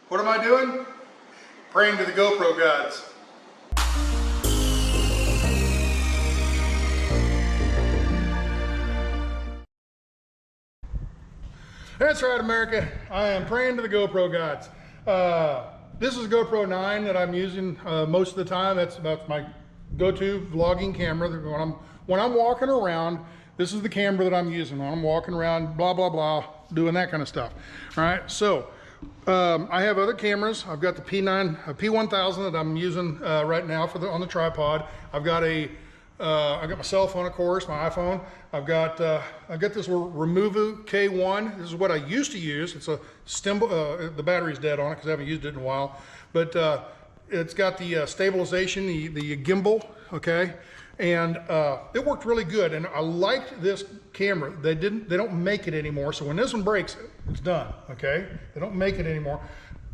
What am I doing? Praying to the GoPro gods. That's right, America. I am praying to the GoPro gods. This is a GoPro 9 that I'm using most of the time. That's my go-to vlogging camera. When I'm walking around, this is the camera that I'm using. When I'm walking around, blah, blah, blah, doing that kind of stuff. All right, so I have other cameras. I've got the P1000 that I'm using right now on the tripod. I've got my cell phone, of course, my iPhone. I've got this Removu K1. This is what I used to use. It's a the battery's dead on it because I haven't used it in a while. But it's got the stabilization, the gimbal, okay? And it worked really good. And I liked this camera. They don't make it anymore. So when this one breaks, it's done, okay? They don't make it anymore.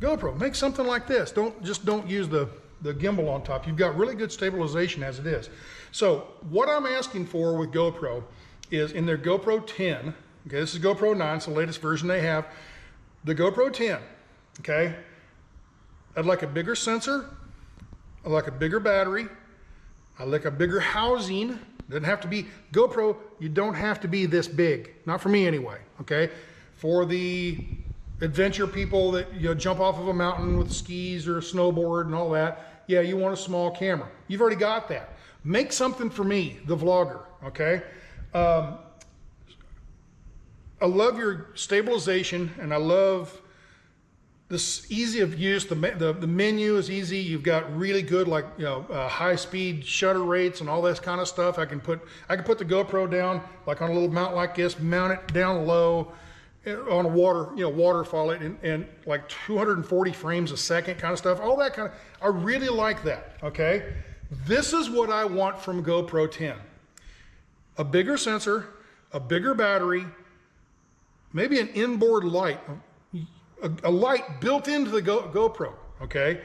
GoPro, make something like this. Don't use the gimbal on top. You've got really good stabilization as it is. So what I'm asking for with GoPro is in their GoPro 10, okay, this is GoPro 9, it's the latest version they have, the GoPro 10, okay, I'd like a bigger sensor, I'd like a bigger battery, I'd like a bigger housing. Doesn't have to be, GoPro, you don't have to be this big, not for me anyway, okay, for the adventure people that jump off of a mountain with skis or a snowboard and all that, yeah, you want a small camera. You've already got that. Make something for me, the vlogger, okay? I love your stabilization, and I love this easy of use. The menu is easy. You've got really good, like, high-speed shutter rates and all this kind of stuff. I can put the GoPro down like on a little mount like this, mount it down low on a waterfall it and like 240 frames a second kind of stuff. All that kind of, I really like that. Okay, this is what I want from GoPro 10. A bigger sensor, a bigger battery, maybe an inboard light, a light built into the GoPro, okay,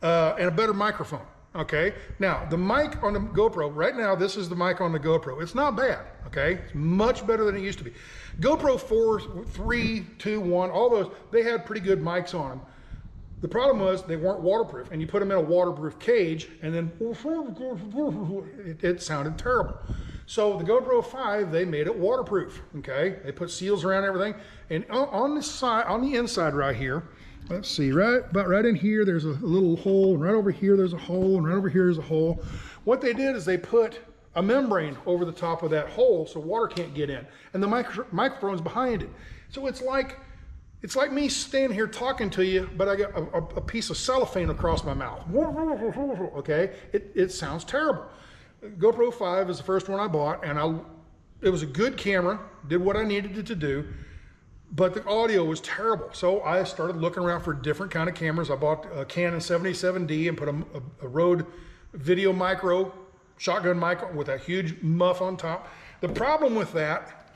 and a better microphone, okay. Now, the mic on the GoPro, right now, this is the mic on the GoPro. It's not bad, okay. It's much better than it used to be. GoPro 4, 3, 2, 1, all those, they had pretty good mics on them. The problem was they weren't waterproof, and you put them in a waterproof cage, and then it sounded terrible. So the GoPro 5, they made it waterproof, okay? They put seals around everything, and on the side, on the inside right here, let's see, about right in here, there's a little hole, and right over here there's a hole, and right over here is a hole. What they did is they put a membrane over the top of that hole so water can't get in, and the microphone's behind it. So it's like me standing here talking to you, but I got a piece of cellophane across my mouth. Okay, it sounds terrible. GoPro 5 is the first one I bought, and it was a good camera, did what I needed it to do, but the audio was terrible. So I started looking around for different kind of cameras. I bought a Canon 77D and put a Rode VideoMicro shotgun mic with a huge muff on top. The problem with that,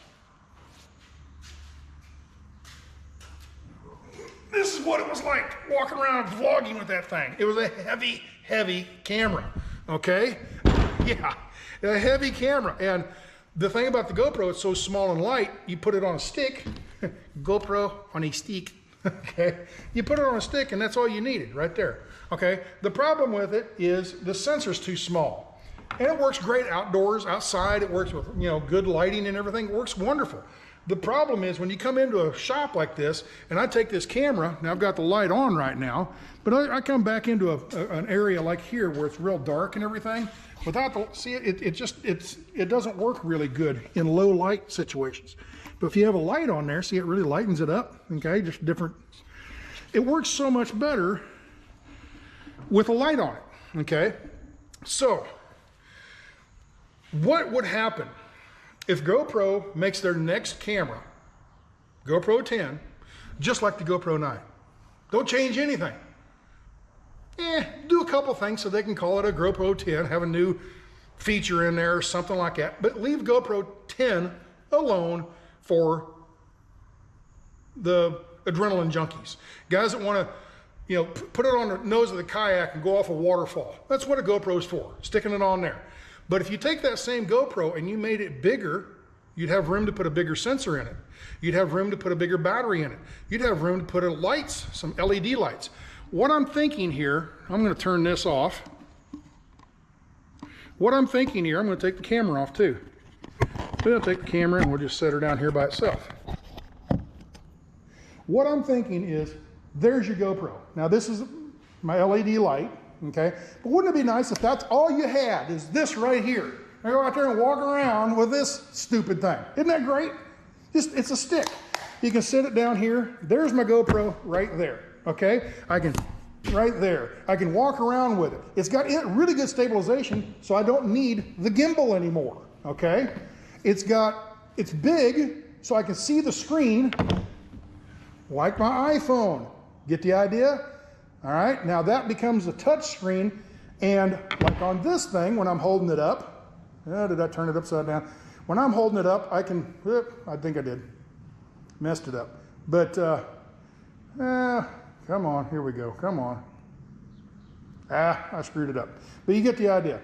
this is what it was like walking around vlogging with that thing. It was a heavy, heavy camera, okay? Yeah, a heavy camera. And the thing about the GoPro, it's so small and light, you put it on a stick, GoPro on a stick, okay? You put it on a stick and that's all you needed right there, okay? The problem with it is the sensor's too small. And it works great outdoors, outside, it works with good lighting and everything, it works wonderful. The problem is when you come into a shop like this, and I take this camera, now I've got the light on right now, but I come back into an area like here where it's real dark and everything, without the, see, it doesn't work really good in low light situations. But if you have a light on there, see, it really lightens it up, okay, just different. It works so much better with a light on it, okay? So, what would happen if GoPro makes their next camera, GoPro 10, just like the GoPro 9? Don't change anything. Do a couple things so they can call it a GoPro 10, have a new feature in there or something like that, but leave GoPro 10 alone for the adrenaline junkies. Guys that want to, put it on the nose of the kayak and go off a waterfall. That's what a GoPro is for, sticking it on there. But if you take that same GoPro and you made it bigger, You'd have room to put a bigger sensor in it. You'd have room to put a bigger battery in it. You'd have room to put lights, some LED lights. What I'm thinking here, I'm going to turn this off. What I'm thinking here, I'm going to take the camera off too. We'll take the camera and we'll just set her down here by itself. What I'm thinking is, there's your GoPro. Now this is my LED light, okay? But wouldn't it be nice if that's all you had, is this right here? I go out there and walk around with this stupid thing. Isn't that great? Just, it's a stick. You can set it down here. There's my GoPro right there, okay? I can, right there. I can walk around with it. It's got really good stabilization, so I don't need the gimbal anymore, okay? It's big, so I can see the screen like my iPhone. Get the idea? All right, now that becomes a touch screen, and like on this thing, when I'm holding it up, did I turn it upside down? When I'm holding it up, I can, I think I did, messed it up. But, come on, here we go, come on. I screwed it up. But you get the idea.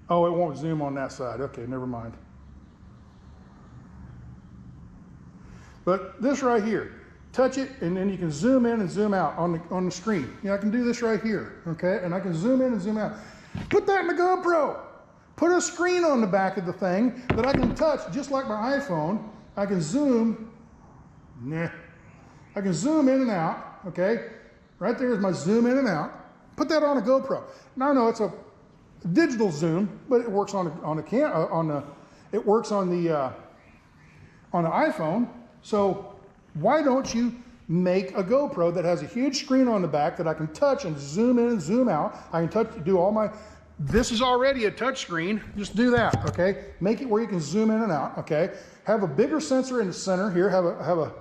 Oh, it won't zoom on that side. Okay, never mind. But this right here, touch it, and then you can zoom in and zoom out on the screen. You know, I can do this right here, okay? And I can zoom in and zoom out. Put that in the GoPro. Put a screen on the back of the thing that I can touch, just like my iPhone. I can zoom, I can zoom in and out, okay? Right there is my zoom in and out. Put that on a GoPro. Now I know it's a digital zoom, but it works on the iPhone. So why don't you make a GoPro that has a huge screen on the back that I can touch and zoom in and zoom out? I can do all my. This is already a touch screen. Just do that, okay? Make it where you can zoom in and out, okay? Have a bigger sensor in the center here. Have a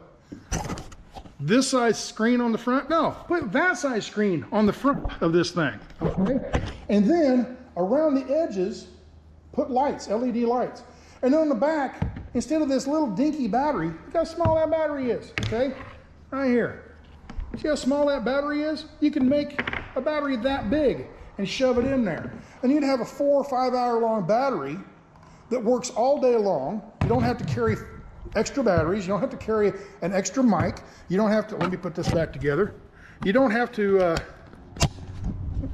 this size screen on the front. No, put that size screen on the front of this thing, okay? And then around the edges, put lights, LED lights. And then on the back, instead of this little dinky battery, look how small that battery is, okay? Right here. See how small that battery is? You can make a battery that big and shove it in there. And you'd have a 4 or 5 hour long battery that works all day long. You don't have to carry extra batteries. You don't have to carry an extra mic. You don't have to, let me put this back together. You don't have to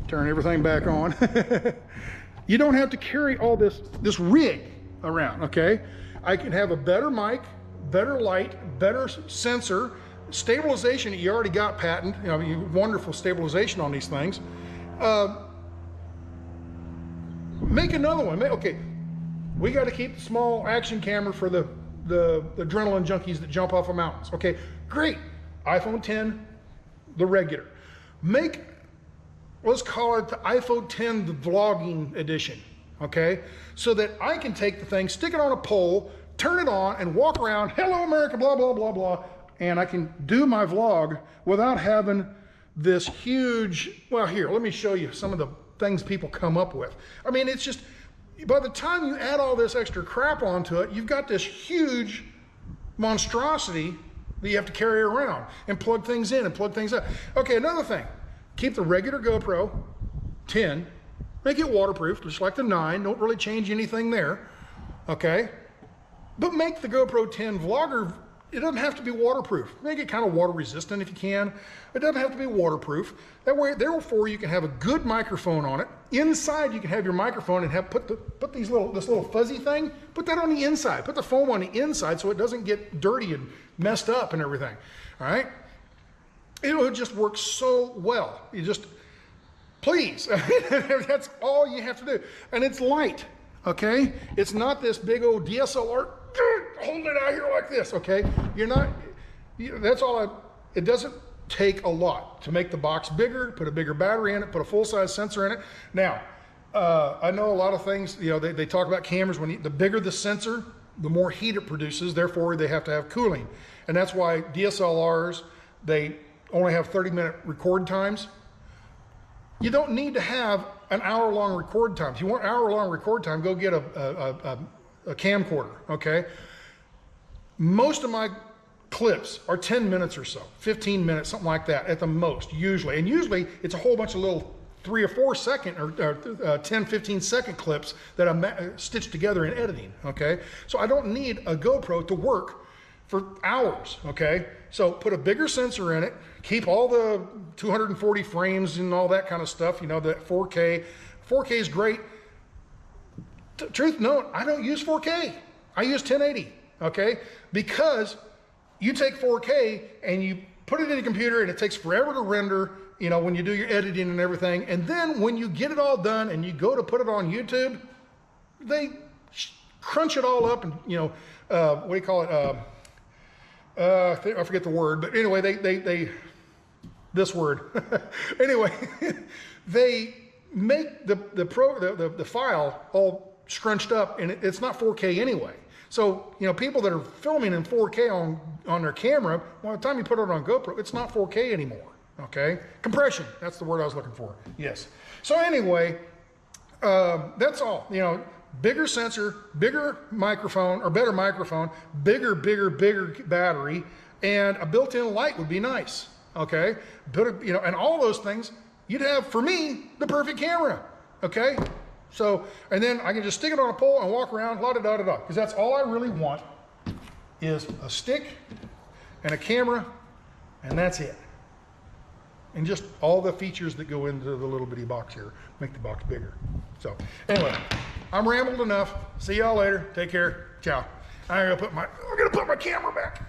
turn everything back on. You don't have to carry all this rig around, okay? I can have a better mic, better light, better sensor, stabilization. You already got patent, you know, wonderful stabilization on these things. Make another one. Okay, we got to keep the small action camera for the adrenaline junkies that jump off of mountains. Okay, great. iPhone 10, the regular. Make, let's call it the iPhone 10, the vlogging edition. Okay, so that I can take the thing, stick it on a pole, turn it on, and walk around. Hello, America, blah blah blah blah, and I can do my vlog without having this huge. Well, here, let me show you some of the things people come up with. I mean, it's just, by the time you add all this extra crap onto it, you've got this huge monstrosity that you have to carry around and plug things in and plug things out. Okay, another thing, keep the regular GoPro 10, make it waterproof, just like the 9, don't really change anything there, okay? But make the GoPro 10 vlogger, it doesn't have to be waterproof. Make it kind of water resistant if you can. It doesn't have to be waterproof. That way, therefore, you can have a good microphone on it. Inside, you can have your microphone and have put this little fuzzy thing, put that on the inside. Put the foam on the inside so it doesn't get dirty and messed up and everything. All right? It will just work so well. You just, please, that's all you have to do. And it's light, okay? It's not this big old DSLR, hold it out here like this, okay? You're not, that's all it doesn't take a lot to make the box bigger, put a bigger battery in it, put a full-size sensor in it. Now, I know a lot of things, you know, they talk about cameras, the bigger the sensor, the more heat it produces, therefore they have to have cooling. And that's why DSLRs, they only have 30-minute record times. You don't need to have an hour-long record time. If you want hour-long record time, go get a camcorder, okay? Most of my clips are 10 minutes or so, 15 minutes, something like that at the most, usually. And usually it's a whole bunch of little 3 or 4 second or 10, 15 second clips that I'm stitched together in editing, okay? So I don't need a GoPro to work for hours, okay? So put a bigger sensor in it, keep all the 240 frames and all that kind of stuff, you know, the 4K. 4K is great. Truth known, I don't use 4K. I use 1080, okay? Because you take 4K and you put it in your computer and it takes forever to render, you know, when you do your editing and everything. And then when you get it all done and you go to put it on YouTube, they crunch it all up and, you know, what do you call it? I forget the word, but anyway, they this word. Anyway, they make the file all scrunched up, and it's not 4K anyway. So, you know, people that are filming in 4K on their camera, by the time you put it on GoPro, it's not 4K anymore, okay? Compression, that's the word I was looking for, yes. So anyway, that's all, you know, bigger sensor, bigger microphone, or better microphone, bigger battery, and a built-in light would be nice, okay? But, you know, and all those things, you'd have, for me, the perfect camera, okay? So, and then I can just stick it on a pole and walk around, la-da-da-da-da, because that's all I really want is a stick and a camera, and that's it. And just all the features that go into the little bitty box here make the box bigger. So, anyway, I'm rambled enough. See y'all later. Take care. Ciao. I'm gonna put my camera back.